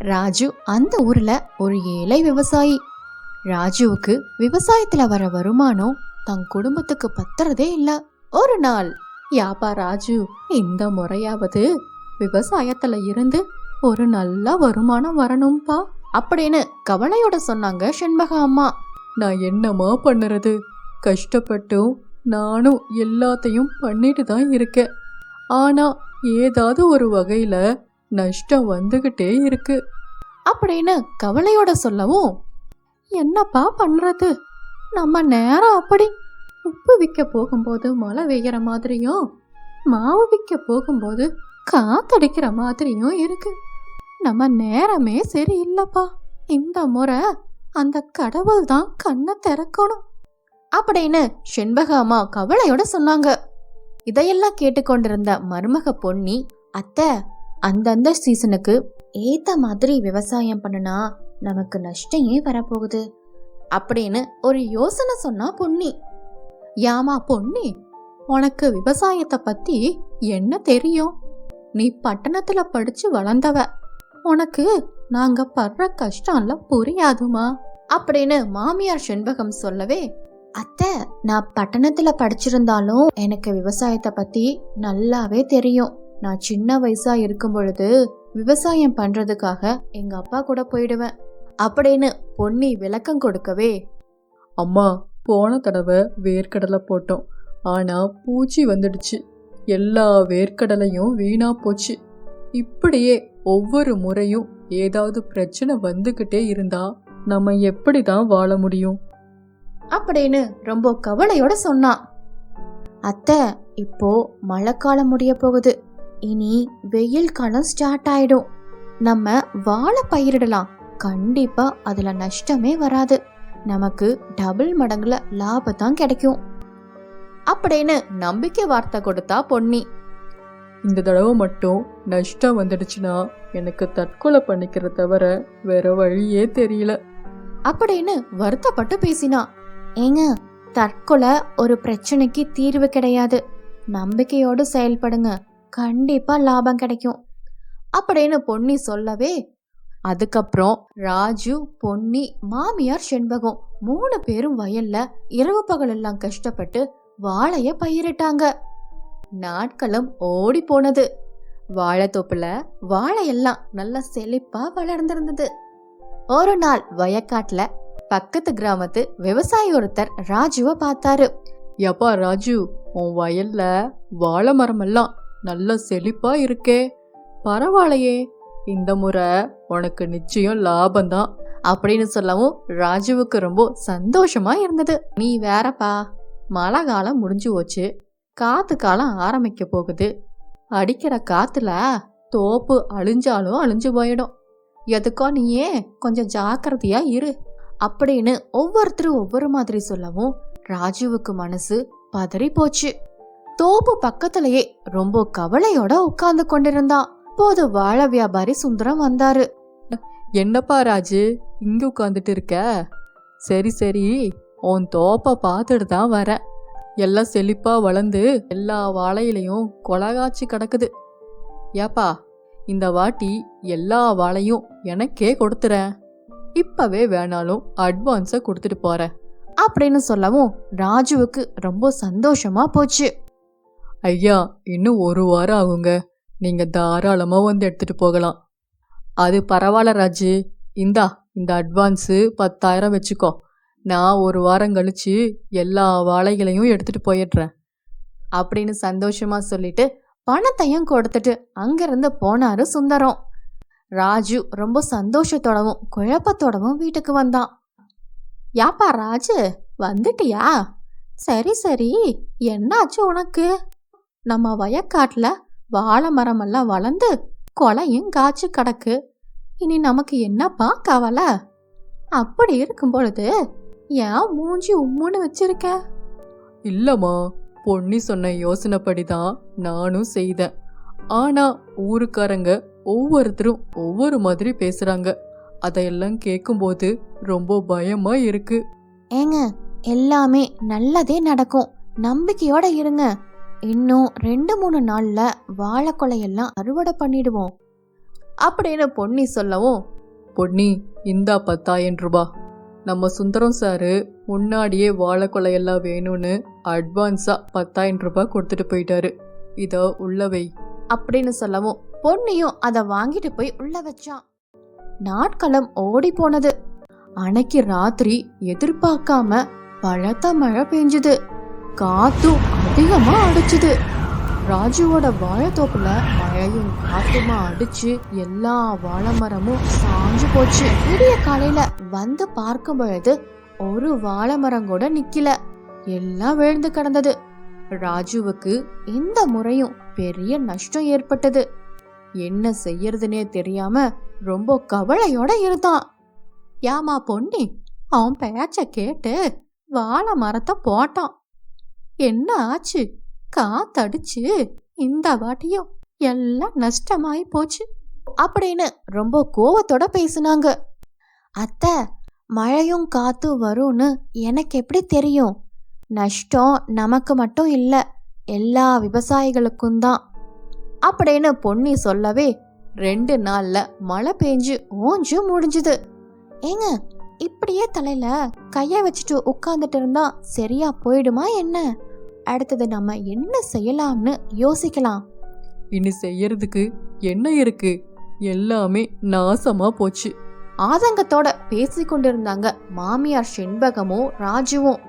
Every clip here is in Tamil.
ராஜு அந்த ஊர்ல ஒரு ஏழை விவசாயி. ராஜுவுக்கு விவசாயத்துல வர வருமானம் தன் குடும்பத்துக்கு பத்துறதே இல்ல. ஒரு நாள், யாப்பா ராஜு, இந்த முறையாவது விவசாயத்துல இருந்து ஒரு நல்ல வருமானம் வரணும்பா அப்படின்னு கவலையோட சொன்னாங்க செண்பக அம்மா. நான் என்னமா பண்ணுறது? கஷ்டப்பட்டும் நானும் எல்லாத்தையும் பண்ணிட்டு தான் இருக்கேன். ஆனா ஏதாவது ஒரு வகையில நஷ்டம் வந்துகிட்டே இருக்கு அப்படின்னு கவலையோட சொல்லவும், என்னப்பா பண்றது? நம்ம நேரம் அப்படி. உப்பு விற்க போகும்போது மழை பெய்யற மாதிரியும், மாவு விற்க போகும்போது காத்தடிக்கிற மாதிரியும் இருக்கு. நம்ம நேரமே சரியில்லப்பா. இந்த முறை அந்த கடவுள் தான் கண்ணை திறக்கணும் அப்படின்னு செண்பக அம்மா கவலையோட சொன்னாங்க. இதையெல்லாம் கேட்டுக்கொண்டிருந்த மருமக பொன்னி, அத்தை, அந்தந்த சீசனுக்கு ஏத்த மாதிரி விவசாயம் பண்ணுனா நமக்கு நஷ்டம் ஏன் வரப்போகுது அப்படின்னு ஒரு யோசனை சொன்னா பொன்னி. யாமா பொன்னி, உனக்கு விவசாயத்தை பத்தி என்ன தெரியும்? நீ பட்டணத்துல படிச்சு வளர்ந்தவ. உனக்கு நாங்க படுற கஷ்டம்லாம் புரியாதுமா அப்படின்னு மாமியார் செண்பகம் சொல்லவே, அத்தை, நான் பட்டணத்துல படிச்சிருந்தாலும் எனக்கு விவசாயத்தை பத்தி நல்லாவே தெரியும். நான் சின்ன வயசா இருக்கும் பொழுது விவசாயம் பண்றதுக்காக எங்க அப்பா கூட போயிடுவேன் அப்படின்னு பொன்னி விளக்கம் கொடுக்கவே, அம்மா, போன தடவை வேர்க்கடலை போட்டோம். ஆனா பூச்சி வந்துடுச்சு. எல்லா வேர்க்கடலையும் வீணா போச்சு. இப்படியே ஒவ்வொரு முறையும் ஏதாவது பிரச்சனை வந்துகிட்டே இருந்தா நம்ம எப்படிதான் வாழ முடியும் அப்படின்னு ரொம்ப கவலையோட சொன்னான். அத்தை, இப்போ மழைக்காலம் முடிய போகுது. இனி வெயில் காலம் ஸ்டார்ட் ஆயிடும். நம்ம வாழை பயிரிடலாம். கண்டிப்பா அதுல நஷ்டமே வராது. நமக்கு டபுள் மடங்குல லாபம் கிடைக்கும் அப்படின்னு நம்பிக்கை வார்த்தை கொடுத்தா பொன்னி. இந்த தடவை மட்டும் நஷ்டம் வந்துடுச்சுன்னா எனக்கு தற்கொலை பண்ணிக்கிற தவிர வேற வழியே தெரியல அப்படின்னு வருத்தப்பட்டு பேசினா. ஏங்க, தற்கொலை ஒரு பிரச்சனைக்கு தீர்வு கிடையாது. நம்பிக்கையோடு செயல்படுங்க, கண்டிப்பா லாபம் கிடைக்கும் அப்படின்னு பொன்னி சொல்லவே, அதுக்கப்புறம் ராஜு, பொன்னி, மாமியார் செண்பகம் 3 பேரும் வயல்ல இரவு பகல் எல்லாம் கஷ்டப்பட்டு வாழைய பயிரிட்டாங்க. நாட்களும் ஓடி போனது. வாழைத்தோப்புல வாழையெல்லாம் நல்லா செழிப்பா வளர்ந்திருந்தது. ஒரு நாள் வயக்காட்டுல பக்கத்து கிராமத்து விவசாயி ஒருத்தர் ராஜுவை பார்த்தாரு. யப்பா ராஜு, உன் வயல்ல வாழை மரமெல்லாம் நல்ல செழிப்பா இருக்கே, பரவாயில்லையே, இந்த முறை உனக்கு நிச்சயம் லாபம்தான் அப்படின்னு சொல்லவும் ராஜுவுக்கு ரொம்ப சந்தோஷமா இருந்தது. நீ வேறப்பா, மழை காலம் முடிஞ்சு போச்சு, காத்து காலம் ஆரம்பிக்க போகுது. அடிக்கிற காத்துல தோப்பு அழிஞ்சாலும் அழிஞ்சு போயிடும். எதுக்கோ நீயே கொஞ்சம் ஜாக்கிரதையா இரு அப்படின்னு ஒவ்வொருத்தரும் ஒவ்வொரு மாதிரி சொல்லவும் ராஜுவுக்கு மனசு பதறி போச்சு. தோப்பு பக்கத்திலேயே ரொம்ப கவலையோட உட்கார்ந்து கொண்டிருந்தான். போது வாழை வியாபாரி சுந்தரம் வந்தாரு. என்னப்பா ராஜு, இங்க உட்காந்துட்டு இருக்க? சரி சரி, உன் தோப்பை பார்த்துட்டு தான் வர. எல்லாம் செழிப்பா வளர்ந்து எல்லா வாழையிலையும் கொலகாய்ச்சி கிடக்குது. ஏப்பா, இந்த வாட்டி எல்லா வாழையும் எனக்கே கொடுத்துறேன். இப்பவே வேணாலும் அட்வான்ஸை கொடுத்துட்டு போறேன் அப்படின்னு சொல்லவும் ராஜுவுக்கு ரொம்ப சந்தோஷமா போச்சு. ஐயா, இன்னும் 1 வாரம் ஆகுங்க. நீங்க தாராளமா வந்து எடுத்துட்டு போகலாம். அது பரவாயில்ல ராஜு, இந்த அட்வான்ஸு 10,000 வச்சுக்கோ. நான் 1 வாரம் கழிச்சு எல்லா வாழைகளையும் எடுத்துட்டு போயிடுறேன் அப்படின்னு சந்தோஷமா சொல்லிட்டு பணத்தையும் கொடுத்துட்டு அங்கிருந்து போனாரு சுந்தரம். ராஜு ரொம்ப சந்தோஷத்தோடவும் குழப்பத்தோடவும் வீட்டுக்கு வந்தான். யாப்பா ராஜு, வந்துட்டியா? சரி சரி, என்னாச்சு உனக்கு? நம்ம வயக்காட்டுல வாழை மரமெல்லாம் வளர்ந்து கொலையும் காய்ச்சி கிடக்கு. இனி நமக்கு என்னப்பா கவலை? அப்படி இருக்கும் பொழுது ஏன் மூஞ்சி உம்முன்னு வச்சிருக்க? இல்லம்மா, பொன்னி சொன்ன யோசனைப்படிதான் நானும் செய்தேன். ஆனா ஊருக்காரங்க ஒவ்வொருத்தரும் ஒவ்வொரு மாதிரி பேசுறாங்க. அதையெல்லாம் கேட்கும்போது ரொம்ப பயமா இருக்கு. ஏங்க, எல்லாமே நல்லதே நடக்கும், நம்பிக்கையோட இருங்க. இன்னும் 2-3 நாள்ல வாழைக்கொலையெல்லாம் அறுவடை பண்ணிடுவோம் அப்படின்னு பொன்னி சொல்லவும், பொன்னி, இந்தா 10,000 ரூபாய். நம்ம சுந்தரம் சாரு முன்னாடியே வாழைக்கொலையெல்லாம் வேணும்னு அட்வான்ஸா 10,000 ரூபாய் கொடுத்துட்டு போயிட்டாரு. இதோ உள்ளவை அப்படின்னு சொல்லவும் பொன்னியும் அதை வாங்கிட்டு போய் உள்ள வச்சான். நாட்களும் ஓடி போனது. அன்னைக்கு ராத்திரி எதிர்பார்க்காம பலத்த மழை பெஞ்சுது. காத்தும் அதிகமா அடிச்சுது. ராஜுவோட வாழைத்தோப்புல மழையும் காத்துமா அடிச்சு எல்லா வாழை மரமும் சாஞ்சு போச்சு. விடிய காலையில வந்து பார்க்கும் பொழுது ஒரு வாழை மரம் கூட நிக்கல. எல்லாம் விழுந்து கிடந்தது. ராஜுவுக்கு இந்த முறையும் பெரிய நஷ்டம் ஏற்பட்டது. என்ன செய்யறதுனே தெரியாம ரொம்ப கவலையோட இருந்தான். ஏமா பொன்னி, அவன் பேச்ச கேட்டு வாழை மரத்தை போட்டான். என்ன ஆச்சு? காத்தடிச்சு இந்த வாட்டியும் எல்லாம் நஷ்டமாயி போச்சு அப்படின்னு ரொம்ப கோவத்தோட பேசினாங்க. அத்தை, மழையும் காத்தும் வரும்னு எனக்கு எப்படி தெரியும்? நஷ்டம் நமக்கு மட்டும் இல்ல, எல்லா விவசாயிகளுக்கும் தான் அப்படின்னு பொன்னி சொல்லவே 2 நாள்ல மழை பெஞ்சு ஓஞ்சு முடிஞ்சுது. ஏங்க, இப்படியே தலையில கைய வச்சுட்டு உட்கார்ந்துட்டு இருந்தா சரியா போயிடுமா என்ன? அடுத்தது நம்ம என்ன செய்யலாம்னு யோசிக்கலாம். இனி செய்யறதுக்கு என்ன இருக்கு? எல்லாமே நாசமா போச்சு. ஆதங்கத்தோட பேசி கொண்டிருந்தாங்க மாமியார் செண்பகமும் ராஜுவும்.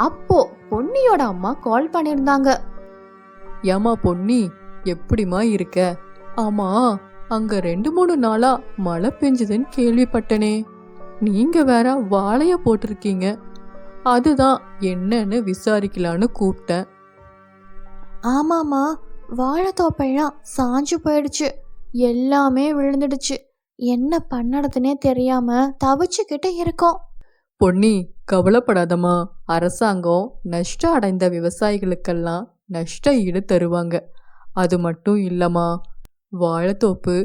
அப்போ பொன்னியோட அம்மா கால் பண்ணிருந்தாங்க. ஏமா பொன்னி, எப்படிமா இருக்க? ஆமா, அங்க 2-3 நாளா மழை பெஞ்சதுன்னு கேள்விப்பட்டனே. நீங்க வேற வாழைய போட்டிருக்கீங்க. அதுதான் என்னன்னு விசாரிக்கலான்னு கூப்பிட்டேன். ஆமாமா, வாழைத்தோப்பெல்லாம் சாஞ்சு போயிடுச்சு. எல்லாமே விழுந்துடுச்சு. என்ன பண்ணறதுனே தெரியாம தவிச்சுக்கிட்டு இருக்கோம். பொன்னி, கவலைப்படாதம்மா. அரசாங்கம் நஷ்டம் அடைந்த விவசாயிகளுக்கெல்லாம் நஷ்ட ஈடு தருவாங்க. அது மட்டும் இல்லம்மா, வாழைத்தோப்பு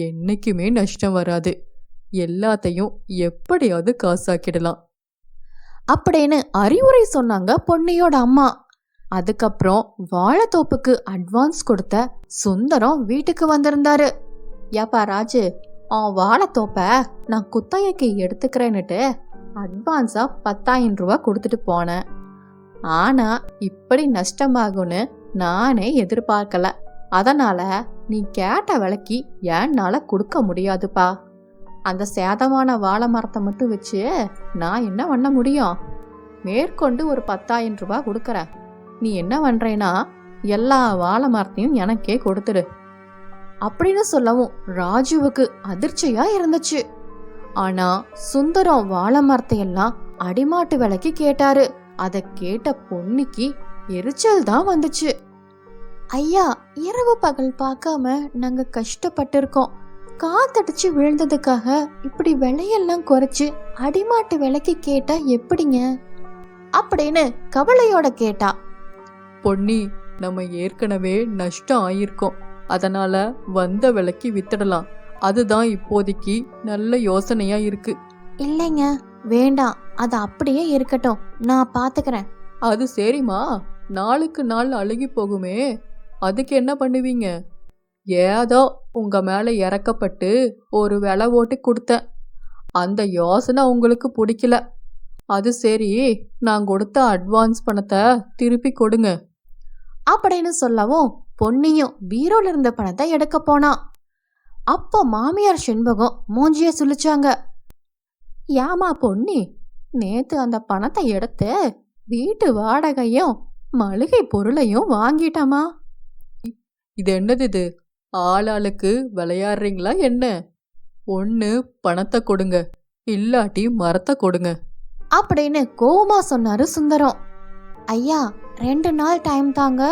என்னைக்குமே நஷ்டம் வராது. எல்லாத்தையும் எப்படியாவது காசாக்கிடலாம் அப்படின்னு அறிவுரை சொன்னாங்க பொன்னியோட அம்மா. அதுக்கப்புறம் வாழைத்தோப்புக்கு அட்வான்ஸ் கொடுத்த சுந்தரம் வீட்டுக்கு வந்திருந்தாரு. ஏப்பா ராஜு, வாழைத்தோப்ப நான் குத்தகைக்கு எடுத்துக்கிறேன்னுட்டு அட்வான்ஸா 10,000 ரூபாய் கொடுத்துட்டு போனேன். ஆனா இப்படி நஷ்டமாகும்னு நானே எதிர்பார்க்கல. அதனால நீ கேட்ட விலைக்கு என்னால கொடுக்க முடியாதுப்பா. அந்த சேதமான வாழை மரத்தை மட்டும் வச்சு நான் என்ன பண்ண முடியும்? மேற்கொண்டு ஒரு 10,000 ரூபாய் கொடுக்கறேன். நீ என்ன பண்றேன்னா எல்லா வாழை மரத்தையும் எனக்கே கொடுத்துடு அப்படின்னு சொல்லவும் ராஜுவுக்கு அதிர்ச்சியா இருந்துச்சு. ஆனா சுந்தரம் வாழை மரத்தை எல்லாம் அடிமாட்டு விலைக்கு கேட்டாரு. அதை கேட்ட பொன்னிக்கு எரிச்சல் தான் வந்துச்சு. ஐயா, இரவு பகல் பார்க்காம நாங்க கஷ்டப்பட்டு இருக்கோம். காத்தடிச்சு விழுந்ததுக்காக இப்படி விலையெல்லாம் குறைச்சு அடிமாட்டு விலைக்கு கேட்டா எப்படிங்க அப்படின்னு கவலையோட கேட்டா. பொன்னி, நம்ம ஏற்கனவே நஷ்டம் ஆயிருக்கோம். அதனால வந்த விலைக்கு வித்துடலாம். அதுதான் இப்போதைக்கு நல்ல யோசனையா இருக்கு. இல்லைங்க, வேண்டாம், அது அப்படியே இருக்கட்டும், நான் பாத்துக்கிறேன். அது சரிம்மா, நாளுக்கு நாள் அழுகி போகுமே, அதுக்கு என்ன பண்ணுவீங்க? ஏதோ உங்க மேல இறக்கப்பட்டு ஒரு விலை ஓட்டி கொடுத்தேன். அந்த யோசனை உங்களுக்கு பிடிக்கல. அது சரி, நான் கொடுத்த அட்வான்ஸ் பணத்தை திருப்பி கொடுங்க அப்படின்னு சொல்லவும் பொன்னியும் பீரோல இருந்த பணத்தை எடுக்க போனான். அப்போ மாமியார் செண்பகம் மூஞ்சிய சுழிச்சாங்க. ஏமா பொன்னி, நேத்து அந்த பணத்தை எடுத்து வீட்டு வாடகையும் மளிகை பொருளையும் வாங்கிட்டமா. இது என்னது இது? ஆளாளுக்கு விளையாடுறீங்களா என்ன? ஒன்று பணத்தை கொடுங்க, இல்லாட்டி மரத்தை கொடுங்க அப்படின்னு கோவமா சொன்னாரு சுந்தரம். ஐயா, 2 நாள் டைம் தாங்க,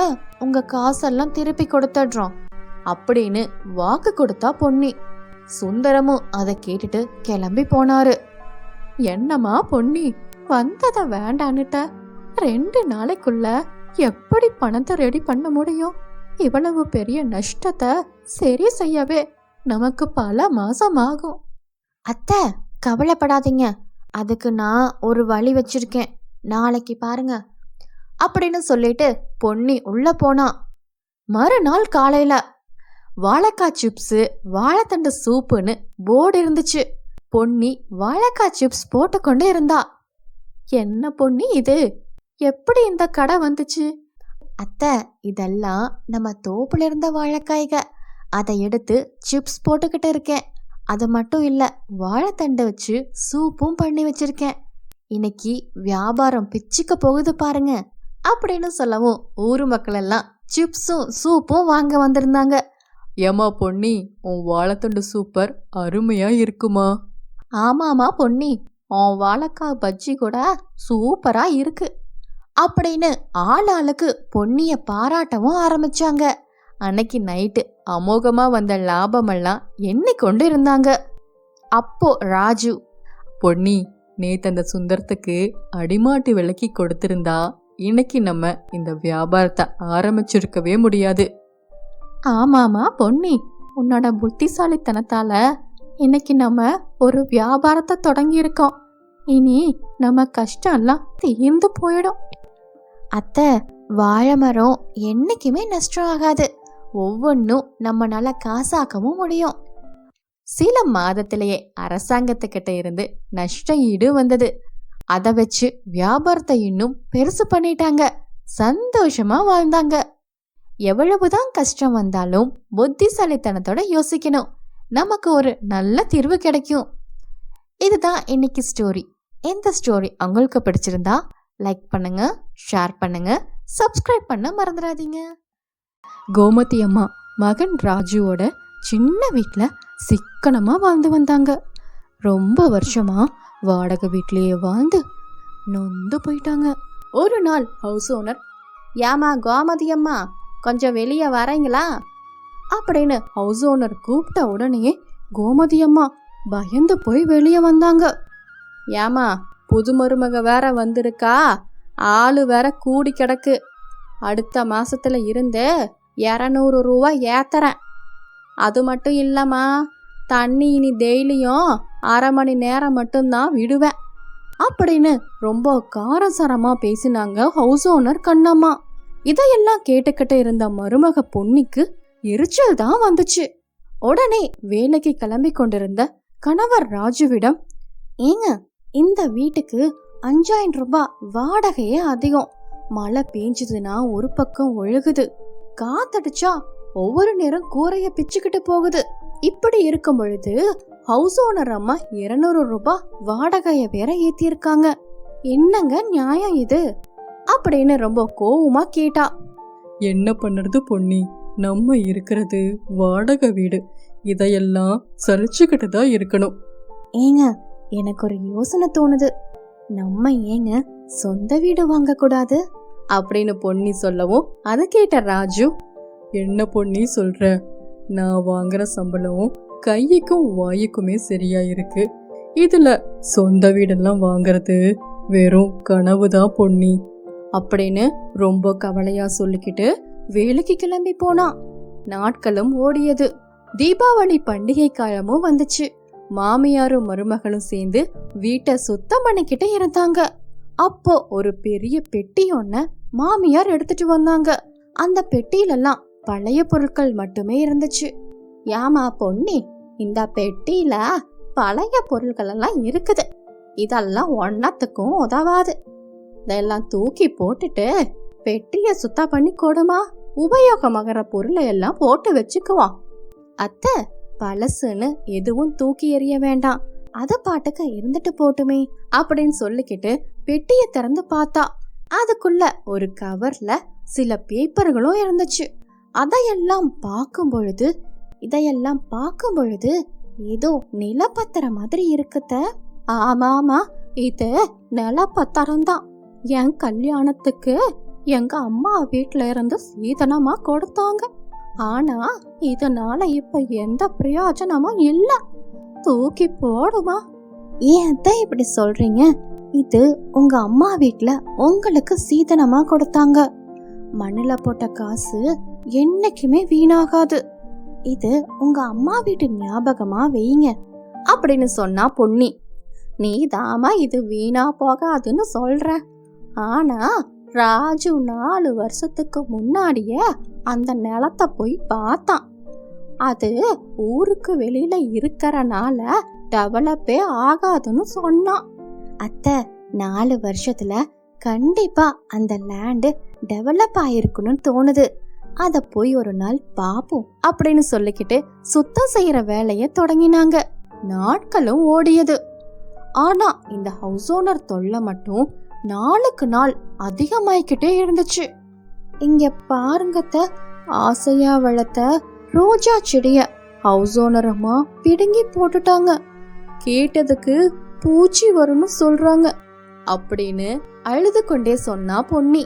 உங்க காசெல்லாம் திருப்பி கொடுத்துடுறோம் அப்படின்னு வாக்கு கொடுத்தா பொன்னி. சுந்தரமும் அதை கேட்டுட்டு கிளம்பி போனாரு. என்னம்மா பொன்னி, வந்ததை வேண்டான்னுட்ட. 2 நாளைக்குள்ள எப்படி பணத்தை ரெடி பண்ண முடியும்? இவ்வளவு பெரிய நஷ்டத்தை சரி செய்யவே நமக்கு பல மாசம் ஆகும். அத்தை, கவலைப்படாதீங்க, அதுக்கு நான் ஒரு வழி வச்சிருக்கேன், நாளைக்கு பாருங்க அப்படின்னு சொல்லிட்டு பொன்னி உள்ள போனா. மறுநாள் காலையில வாழைக்காய் சிப்ஸு வாழைத்தண்டு சூப்புன்னு போர்டு இருந்துச்சு. பொன்னி வாழைக்காய் சிப்ஸ் போட்டுக்கொண்டு இருந்தா. என்ன பொன்னி இது, எப்படி இந்த கடை வந்துச்சு? அத்தை, இதெல்லாம் நம்ம தோப்புல இருந்த வாழைக்காய்க, அதை எடுத்து சிப்ஸ் போட்டுக்கிட்டு இருக்கேன். அது மட்டும் இல்ல, வாழைத்தண்டை வச்சு சூப்பும் பண்ணி வச்சிருக்கேன். இன்னைக்கு வியாபாரம் பிச்சுக்க போகுது பாருங்க அப்படின்னு சொல்லவும் ஊரு மக்கள் எல்லாம் சிப்ஸும் சூப்பும் வாங்க வந்திருந்தாங்க. ஏமா பொன்னி, உன் வாழைத்தண்டு சூப்பர் அருமையா இருக்குமா? ஆமாமா பொன்னி, உன் வாழைக்காய் பஜ்ஜி கூட சூப்பரா இருக்கு அப்படின்னு ஆளாளுக்கு பொன்னிய பாராட்டவும் ஆரம்பிச்சாங்க. அன்னைக்கு நைட்டு அமோகமா வந்த லாபமெல்லாம் எண்ணிக்கொண்டு இருந்தாங்க. அப்போ ராஜு, பொன்னி, நேத்து அந்த சுந்தரத்துக்கு அடிமாட்டு விலைக்கு கொடுத்திருந்தா இன்னைக்கு நம்ம இந்த வியாபாரத்தை ஆரம்பிச்சிருக்கவே முடியாது. ஆமாமா பொன்னி, உன்னோட புத்திசாலித்தனத்தால இன்னைக்கு நம்ம ஒரு வியாபாரத்தை தொடங்கி இருக்கோம். இனி நம்ம கஷ்டம் எல்லாம் தீர்ந்து போயிடும். அத்தை, வாழை மரம் என்னைக்குமே நஷ்டம் ஆகாது. ஒவ்வொன்றும் நம்மளால காசாக்கவும் முடியும். சில மாதத்திலேயே அரசாங்கத்துக்கிட்ட இருந்து நஷ்ட ஈடு வந்தது. அதை வச்சு வியாபாரத்தை இன்னும் பெருசு பண்ணிட்டாங்க. சந்தோஷமா வாழ்ந்தாங்க. எவ்வளவுதான் கஷ்டம் வந்தாலும் புத்திசாலித்தனத்தோட யோசிக்கணும். நமக்கு ஒரு நல்ல தீர்வு கிடைக்கும். இதுதான் இன்னைக்கு ஸ்டோரி. இந்த ஸ்டோரி உங்களுக்கு பிடிச்சிருந்தா லைக் பண்ணுங்க, ஷேர் பண்ணுங்க, சப்ஸ்கிரைப் பண்ண மறந்துடாதீங்க. கோமதி அம்மா மகன் ராஜுவோட சின்ன வீட்டில் சிக்கனமா வாழ்ந்து வந்தாங்க. ரொம்ப வருஷமா வாடகை வீட்லயே வாழ்ந்து நொந்து போயிட்டாங்க. ஒரு நாள் ஹவுஸ் ஓனர், ஏமா கோமதி அம்மா, கொஞ்சம் வெளியே வரீங்களா அப்படின்னு ஹவுஸ் ஓனர் கூப்பிட்ட உடனே கோமதி அம்மா பயந்து போய் வெளியே வந்தாங்க. ஏமா, புது மருமக வேற வந்திருக்கா, ஆளு வேற கூடி கிடக்கு. அடுத்த மாசத்துல இருந்து 200 ரூபா ஏத்துறேன். அது மட்டும் இல்லம்மா, தண்ணி இனி டெய்லியும் 1/2 மணி நேரம் மட்டும்தான் விடுவேன் அப்படின்னு ரொம்ப காரசாரமா பேசினாங்க ஹவுஸ் ஓனர் கண்ணம்மா. இதையெல்லாம் கேட்டுக்கிட்டு இருந்த மருமக பொன்னிக்கு எரிச்சல் தான் வந்துச்சு. உடனே வேலைக்கு கிளம்பி கொண்டிருந்த கணவர் ராஜுவிடம், ஏங்க, இந்த வீட்டுக்கு 5000 ரூபாய் வாடகையே அதிகம். மழை பெஞ்சதுன்னா ஒரு பக்கம் ஒழுகுது, காத்தடிச்சா ஒவ்வொரு நேரம் கூரைய பிச்சுக்கிட்டு போகுது. இப்படி இருக்கும் பொழுது ஹவுஸ் ஓனர் அம்மா 200 ரூபாய் வாடகைய வேற ஏத்திருக்காங்க. என்னங்க நியாயம் இது அப்படின்னு ரொம்ப கோவமா கேட்டா. என்ன பண்ணுறது பொன்னி, நம்ம இருக்கிறது வாடகை வீடு, இதையெல்லாம் சலிச்சுக்கிட்டு தான் இருக்கணும். ஏங்க, எனக்கு ஒரு யோசனை தோணுது. நம்ம ஏங்க சொந்த வீடு வாங்க கூடாது அப்படின்னு பொன்னி சொல்லவும் அதை கேட்ட ராஜு, என்ன பொன்னி சொல்ற? நான் வாங்குற சம்பளம் கைக்கும் வாய்க்குமே சரியா இருக்கு. இதுல சொந்த வீடெல்லாம் வாங்குறது வெறும் கனவுதான் பொன்னி அப்படின்னு ரொம்ப கவலையா சொல்லிக்கிட்டு வேலைக்கு கிளம்பி போனான். நாட்களும் ஓடியது. தீபாவளி பண்டிகை காலமும் வந்துச்சு. மாமியாரும் மருமகளும் சேர்ந்து வீட்டை சுத்தம் பண்ணிக்கிட்டு இருந்தாங்க. அப்போ ஒரு பெரிய பெட்டி ஒன்ன மாமியார் எடுத்துட்டு வந்தாங்க. அந்த பெட்டியிலெல்லாம் பழைய பொருட்கள் மட்டுமே இருந்துச்சு. ஏமா பொன்னி, இந்த பெட்டியில பழைய பொருட்கள் எல்லாம் இருக்குது. இதெல்லாம் ஒன்னத்துக்கும் உதவாது. இதெல்லாம் தூக்கி போட்டுட்டு பெட்டிய சுத்தம் பண்ணி கொடுமா, உபயோகமாகிற பொருளை எல்லாம் போட்டு வச்சுக்குவோம். அத்தை, பழசுன்னு எதுவும் தூக்கி எறிய வேண்டாம், அத பாட்டுக்கு இருந்துட்டு போட்டுமே அப்படின்னு சொல்லிக்கிட்டு பெட்டிய திறந்து பார்த்தா அதுக்குள்ள ஒரு கவர்ல சில பேப்பர்களும் இருந்துச்சு. இதையெல்லாம் பார்க்கும் பொழுது ஏதோ நிலப்பத்திரம் மாதிரி இருக்குத. ஆமாமா, இது நிலப்பத்திரம் தான். என் கல்யாணத்துக்கு எங்க அம்மா வீட்டுல இருந்து சீதனமா கொடுத்தாங்க. ஆனா இதனால இப்ப எந்த பிரயோஜனமும் இல்ல, தூக்கி போடுமா. ஏன் தான் இப்படி சொல்றீங்க? இது உங்க அம்மா வீட்டுல உங்களுக்கு சீதனமா கொடுத்தாங்க. மண்ணுல போட்ட காசு என்னைக்குமே வீணாகாது. இது உங்க அம்மா வீட்டு ஞாபகமா வைங்க அப்படின்னு சொன்னா பொன்னி. நீ தாமா இது வீணா போகாதுன்னு சொல்ற. ஆனா ராஜு 4 வருஷத்துக்கு முன்னாடியே அந்த நிலத்தை போய் பார்த்தான். அது ஊருக்கு வெளியில இருக்கறனால டெவலப்பே ஆகாதுன்னு சொன்னான். அத்தை, 4 வருஷத்துல கண்டிப்பா அந்த லேண்டு டெவலப் ஆயிருக்குன்னு தோணுது. அத போய் ஒரு நாள் பாப்போம் அப்படின்னு சொல்லிக்கிட்டு சுத்தம் செய்யற வேலைய தொடங்கினாங்க. நாட்களும் ஓடியது. ஆனா இந்த ஹவுஸ் ஓனர் தொல்லை மட்டும் நாளுக்கு நாள் அதிகமாயிக்கிட்டே இருந்துச்சு. இங்க பாருங்கத்த, ஆசையா வளர்த்த ரோஜா செடிய ஹவுஸ் ஓனர் அம்மா பிடுங்கி போட்டுட்டாங்க. கேட்டதுக்கு பூச்சி வரும்னு சொல்றாங்க அப்படின்னு அழுது கொண்டே சொன்னா பொன்னி.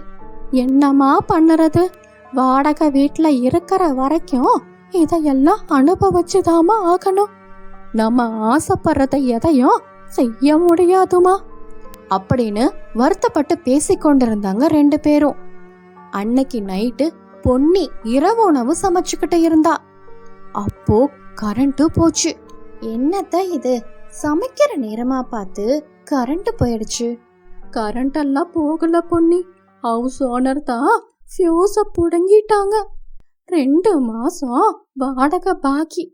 என்னமா பண்ணுறது, வாடகை வீட்டுல இருக்கிற வரைக்கும் இதையெல்லாம் அனுபவிச்சுதாமா ஆகணும். நம்ம ஆசைப்படுறத எதையும் செய்ய முடியாதுமா அப்படின்னு வருத்தப்பட்டு பேசிக்கொண்டிருந்தாங்க 2 பேரும். அன்னைக்கு நைட்டு பொன்னி இரவு உணவு சமைச்சுக்கிட்டு இருந்தா. அப்போ கரண்ட் போச்சு. என்னத்த இது, சமைக்கிற நேரமா பார்த்து கரண்ட் போயிடுச்சு. கரண்ட் எல்லாம் போகல பொன்னி, ஹவுஸ் ஓனர் தான் ஃபியூஸ புடுங்கிட்டாங்க. 2 மாசம் வாடகை பாக்கி.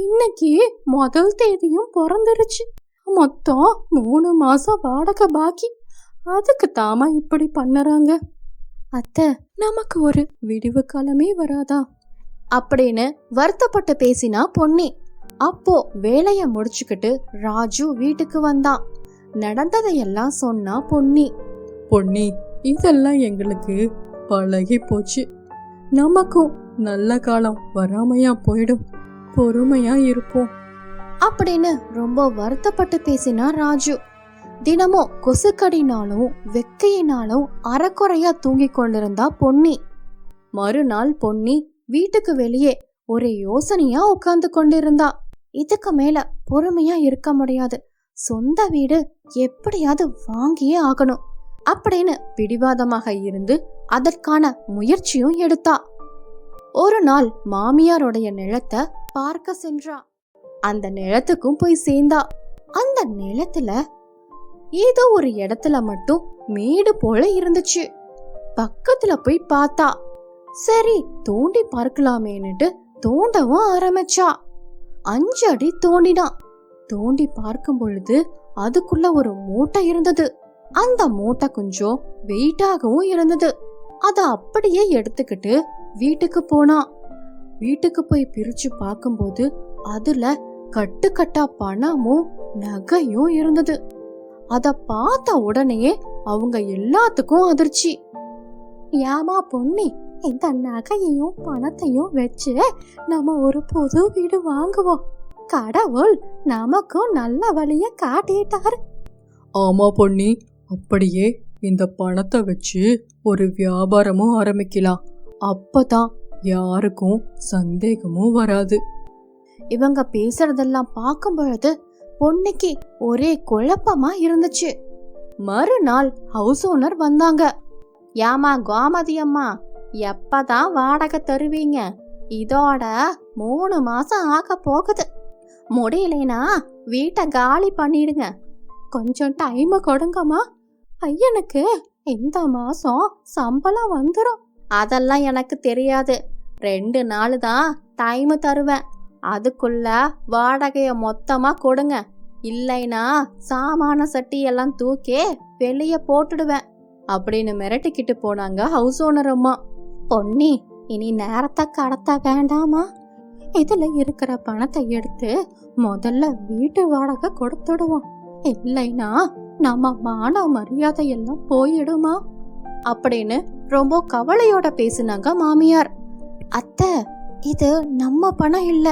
இன்னைக்கு முதல் தேதியும் பிறந்துருச்சு. மொத்தம் 3 மாசம் வாடகை பாக்கி. அதுக்கு தாமா இப்படி பண்ணறாங்க. அத்தை, நமக்கு ஒரு விடிவு காலமே வராதா அப்படின்னு வருத்தப்பட்டு பேசினா பொன்னி. அப்போ வேலைய முடிச்சுக்கிட்டு ராஜு வீட்டுக்கு வந்தான். நடந்ததையெல்லாம் சொன்னா பொன்னி. பொன்னி, இதெல்லாம் எங்களுக்கு பழகி போச்சு. நமக்கும் நல்ல காலம் வராமையா போயிடும். பொறுமையா இருப்போம் அப்படின்னு ரொம்ப வருத்தப்பட்டு பேசினா ராஜு. தினமும் கொசுக்கடினாலும் வெக்கையினாலும் அறக்குறையா தூங்கி கொண்டிருந்தா பொன்னி. மறுநாள் பொன்னி வீட்டுக்கு வெளியே ஒரே யோசனையா உட்கார்ந்து கொண்டிருந்தா. இதுக்கு மேல பொறுமையா இருக்க முடியாது, சொந்த வீடு எப்படியாவது வாங்கியே ஆகணும் அப்படின்னு பிடிவாதமாக இருந்து அதற்கான முயற்சியும் எடுத்தா. ஒரு நாள் மாமியாருடைய நிலத்தை பார்க்க சென்றா. அந்த நிலத்துக்கும் போய் சேர்ந்தா. அந்த நிலத்துல ஏதோ ஒரு இடத்துல மட்டும் மேடு போல இருந்துச்சு. பக்கத்துல போய் பார்த்தா. சரி, தோண்டி பார்க்கலாமேன்னுட்டு தோண்டவும் ஆரம்பிச்சா. 5 அடி தோண்டினான். தோண்டி பார்க்கும் பொழுது அதுக்குள்ள ஒரு மூட்டை இருந்தது. அந்த மூட்டை கொஞ்சம் வெயிட்டாகவும் இருந்தது. அத அப்படியே எடுத்துக்கிட்டு வீட்டுக்கு போனான். வீட்டுக்கு போய் பிரிச்சு பார்க்கும்போது அதுல கட்டுக்கட்டா பணமும் நகையும் இருந்தது. அத பார்த்த உடனே அவங்க எல்லாத்துக்கும் அதிர்ச்சி. ஏமா பொன்னி, இந்த நகையையும் பணத்தையும் வச்சு நம்ம ஒரு புது வீடு வாங்குவோம். கடவுள் நமக்கும் நல்ல வழிய காட்டிட்டாரு. ஆமா பொன்னி, அப்படியே இந்த பணத்தை வச்சு ஒரு வியாபாரமும் ஆரம்பிக்கலாம். அப்பதான் யாருக்கும் சந்தேகமும் வராது. இவங்க பேசுறதெல்லாம் பார்க்கும் பொழுது பொன்னிக்கு ஒரே குழப்பமா இருந்துச்சு. மறுநாள் ஹவுஸ் ஓனர் வந்தாங்க. ஏமா கோமதி அம்மா, எப்பதான் வாடகை தருவீங்க? இதோட 3 மாசம் ஆக போகுது. முடியலைனா வீட்டை காலி பண்ணிடுங்க. கொஞ்சம் டைம் கொடுங்கம்மா. பையனுக்கு இந்த மாசம் சம்பளம் வந்துடும். அதெல்லாம் எனக்கு தெரியாது. 2 நாள் தான் டைம் தருவேன். அதுக்குள்ள வாடகைய மொத்தமா கொடுங்க. இல்லைனா சாமான சட்டி எல்லாம் தூக்கி வெளியே போட்டுடுவேன் அப்படின்னு மிரட்டிக்கிட்டு போனாங்க ஹவுஸ் ஓனர் அம்மா. பொன்னி, இனி நேரத்தை கடத்த வேண்டாமா? இதுல இருக்கிற பணத்தை எடுத்து முதல்ல வீட்டு வாடகை கொடுத்துடுவோம். இல்லைனா நம்ம மான மரியாதை எல்லாம் போயிடுமா அப்படின்னு ரொம்ப கவலையோட பேசினாங்க மாமியார். அத்தை, இது நம்ம பணம் இல்ல,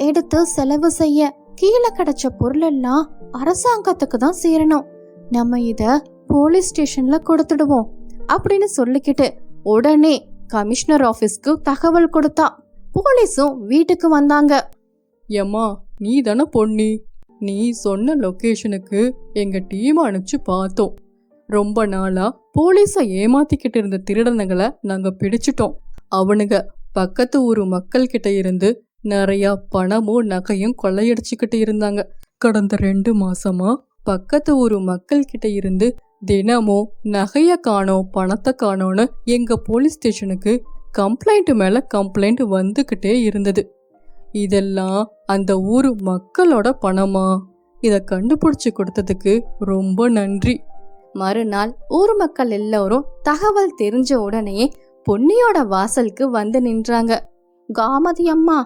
எடுத்து செலவு செய்ய. கீழே கிடைச்ச பொருள் எல்லாம் அரசாங்கத்துக்கு தான் சேரணும். நம்ம இத போலீஸ் ஸ்டேஷன்ல கொடுத்துடுவோம் அப்படின்னு சொல்லிக்கிட்டு உடனே கமிஷனர் ஆபீஸ்க்கு தகவல் கொடுத்தா. போலீஸும் வீட்டுக்கு வந்தாங்க. ஏம்மா, நீ தானே பொன்னி? நீ சொன்ன லொகேஷனுக்கு எங்க டீம் அனுப்பிச்சு பார்த்தோம். ரொம்ப நாளா போலீஸ ஏமாத்திக்கிட்டு இருந்த திருடனுங்களை நாங்க பிடிச்சிட்டோம். அவனுங்க பக்கத்து ஊரு மக்கள் கிட்ட இருந்து நிறைய பணமும் நகையும் கொள்ளையடிச்சுக்கிட்டு இருந்தாங்க. கடந்த 2 மாசமா பக்கத்து ஊரு மக்கள் கிட்ட இருந்து தினமும் நகைய காணோம், பணத்தை காணோன்னு எங்க போலீஸ் ஸ்டேஷனுக்கு கம்ப்ளைண்ட் மேல கம்ப்ளைண்ட் வந்துகிட்டே இருந்தது. இதெல்லாம் அந்த ஊரு மக்களோட பணமா? இத கண்டுபிடிச்சு கொடுத்ததுக்கு ரொம்ப நன்றி. மறுநாள் ஊர் மக்கள் எல்லாரும் தகவல் தெரிஞ்ச உடனே பொன்னியோட வாசலுக்கு வந்து நின்றாங்க. கோமதி அம்மா,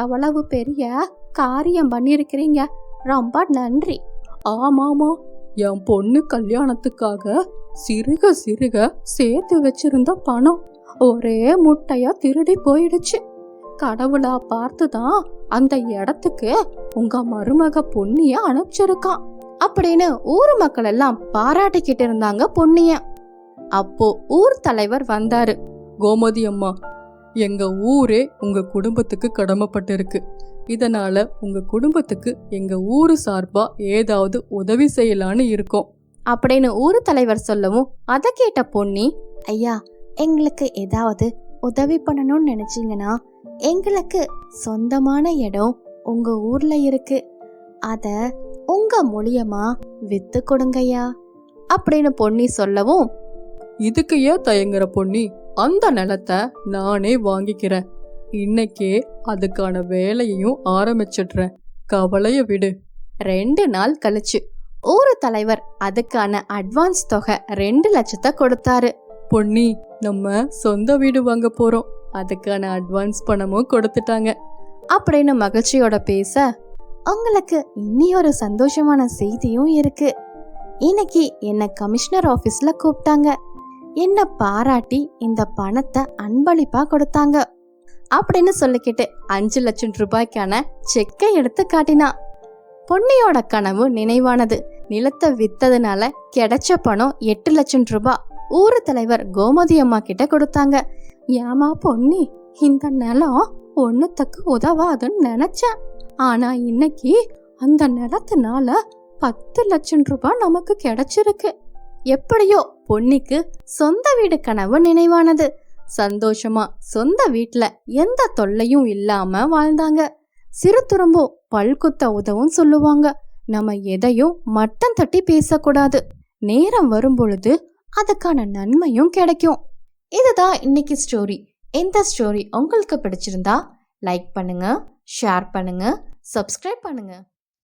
எவ்வளவு பெரிய காரியம் பண்ணிருக்கிறீங்க, ரொம்ப நன்றி. ஆமாமா, என் பொண்ணு கல்யாணத்துக்காக சிறுக சிறுக சேர்த்து வச்சிருந்த பணம் ஒரே முட்டையா திருடி போயிடுச்சு. கடவுளா பார்த்துதான் அந்த இடத்துக்கு உங்க மருமக பொன்னிய அனுப்பிச்சிருக்கான் அப்படின்னு ஊர் மக்கள் எல்லாம் பாராட்டிக்கிட்டு இருந்தாங்க பொன்னிய. அப்போ ஊர் தலைவர் வந்தாரு. கோமதி அம்மா, எங்க ஊரே உங்க குடும்பத்துக்கு கடமைப்பட்டிருக்கு. இதனால உங்க குடும்பத்துக்கு எங்க ஊரு சார்பா ஏதாவது உதவி செய்யலான்னு இருக்கோம் அப்படின்னு ஊர் தலைவர் சொல்லவும் அதை கேட்ட பொன்னி, ஐயா, எங்களுக்கு ஏதாவது உதவி பண்ணணும்னு நினைச்சீங்கன்னா எங்களுக்கு சொந்தமான இடம் உங்க ஊர்ல இருக்கு, அத உங்க மூலியமா வித்து கொடுங்கய்யா அப்படின்னு பொன்னி சொல்லவும், இதுக்கு ஏன் தயங்குற பொன்னி? அந்த நிலத்தை நானே வாங்கிக்கிறேன். இன்னைக்கே அதுக்கான வேலையையும் ஆரம்பிச்சிடுறேன். கவலைய விடு. 2 நாள் கழிச்சு ஊர் தலைவர் அதுக்கான அட்வான்ஸ் தொகை 2 லட்சத்தை கொடுத்தாரு. பொன்னி, நம்ம சொந்த வீடு வாங்க போறோம். அதுக்கான அட்வான்ஸ் பணமும் கொடுத்துட்டாங்க அப்படின்னு மகிழ்ச்சியோட பேச, உங்களுக்கு இன்னியொரு சந்தோஷமான செய்தியும் இருக்கு. இன்னைக்கு என்ன கமிஷனர் ஆபீஸ்ல கூப்பிட்டாங்க. என்ன பாராட்டி இந்த பணத்தை அன்பளிப்பா கொடுத்தாங்க அப்படின்னு சொல்லிக்கிட்டு 5 லட்சம் ரூபாய்க்கான செக்கை எடுத்து காட்டினா. பொன்னியோட கனவு நினைவானது. நிலத்தை வித்ததுனால கிடைச்ச பணம் 8 லட்சம் ரூபாய் ஊர் தலைவர் கோமதி அம்மா கிட்ட கொடுத்தாங்க. ஏமா பொன்னி, இந்த நிலம் ஒன்னுத்துக்கு உதவாதுன்னு நினைச்சேன். ஆனா இன்னைக்கு அந்த நிலத்தினால 10 லட்சம் ரூபாய் நமக்கு கிடைச்சிருக்கு. எப்படியோ பொன்னிக்கு சொந்த வீடு கனவு நினைவானது. சந்தோஷமா சொந்த வீட்டுல எந்த தொல்லையும் இல்லாம வாழ்ந்தாங்க. சிறு துரும்போ பல்குத்த உதவும் சொல்லுவாங்க. நம்ம எதையும் மட்டம் தட்டி பேசக்கூடாது. நேரம் வரும் பொழுது அதுக்கான நன்மையும் கிடைக்கும். இதுதான் இன்னைக்கு ஸ்டோரி. இந்த ஸ்டோரி உங்களுக்கு பிடிச்சிருந்தா லைக் பண்ணுங்க, ஷேர் பண்ணுங்க, சப்ஸ்கிரைப் பண்ணுங்க.